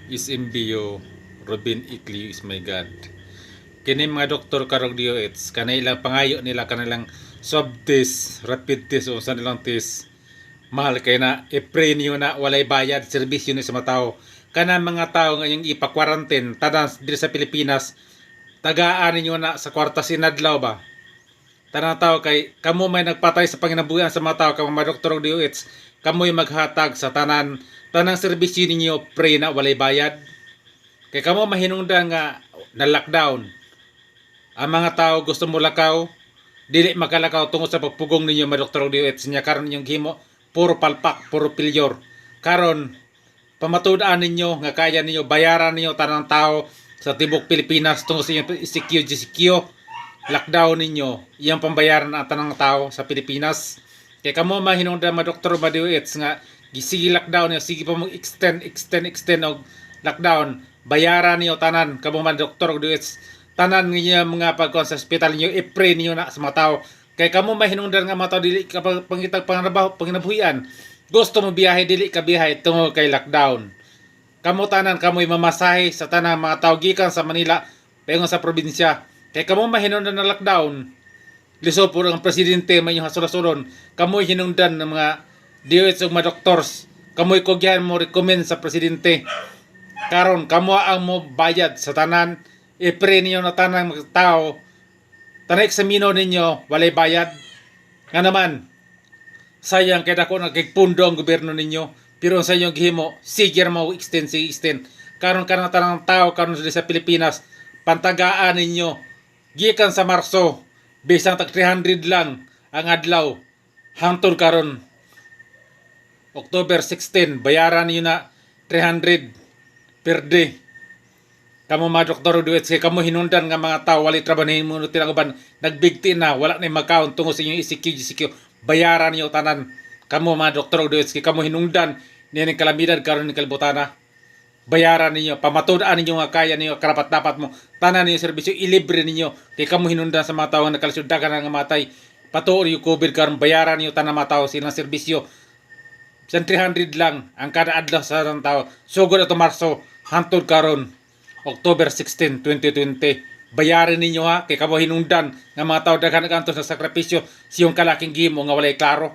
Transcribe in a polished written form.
is MBO Robin Icli is my God. Kini mga doktor karong DOH kanailang pangayo nila kanilang swab test, rapid test o sa nilang test. Mahal kay na i-pray niyo na walay bayad serbisyo ni sa mga tao. Kana mga tao ngayong ipa-quarantine tanan diri sa Pilipinas tagaan ninyo na sa kwarta sinadlaw ba. Tanang tao kay kamo may nagpatay sa panginabuhian sa mga tao kamo mga doktor og DOH kamoy maghatag sa tanang serbisyo ninyo pray na walay bayad. Kay kamo mahinungdan nga na lockdown. Ang mga tao gusto mo lakaw, dili makalakaw tungod sa pagpugong ninyo mga doktor og DOH nya karon ninyong gihimo puro palpak, puro pilyor. Karon pamatud-an ninyo nga kaya ninyo bayaran ninyo tanang tao sa tibok Pilipinas tungod sa inyong GCQ lockdown ninyo iyang pambayaran ang tanang tao sa Pilipinas. Kay kamo mahinungdan mga doktor mga DOH nga gisige lockdown niyo, sige pa mo extend og lockdown, bayaran niyo tanan kamo mga doktor og DOH tanan niyo mga pagkuan sa ospital niyo i-pray niyo na sa mga tao. Kay kamo mahinungdan nga mga tao dili ka pangitag panginabuhian. Gusto mo biyahe dili ka biyahe tungod kay lockdown. Kamo tanan kamoy mamasahe sa tanang mga tao gikan sa Manila paingon sa probinsya. Kay kamo mahinungdan na lockdown. Lisod po ang presidente may yung hasulasulon. Kamoy hinungdan ng mga DOH ug mga doctors. Kamoy kogyan mo recommend sa presidente. Karon kamo ang mo bayad sa tanan i-pray niyo na tanang mga tao. Tanay eksamino ninyo, walay bayad. Nga naman, sayang kaya dako nagkigpundo ang gobyerno ninyo. Pero sa inyong gihimo, sige mo extend. Karon kanang tanang tao karon sa Pilipinas, pantagaan ninyo. Gikan sa Marso, bisang tag 300 lang ang adlaw. Hangtod karon October 16, bayaran niyo na 300 per day. Kamo mga doktor duet kay kamo hinundan nga mga tao wali trabaho mo tinaguban nagbigti na wala na makaon tungo sa inyong GCQ bayaran niyo tanan. Kamo mga doktor duet kay kamo hinungdan nining kalamidad karon ni kalbutana. Bayaran ninyo, pamatud-an ninyo nga kaya ninyo karapat dapat mo tanan ninyo serbisyo ilibre ninyo kay kamo hinundan sa mga tao nga nagkalisod dagan nga matay. Patuod yung COVID karon bayaran niyo tanan mga tao silang serbisyo. Sa 300 lang ang kada adlaw sa tao. Sugod ato Marso hangtod karon October 16, 2020. Bayaran ninyo ha kay kamo hinungdan nga mga tao daghan nagantos sa sakripisyo siyong kalaking gimo nga walay klaro.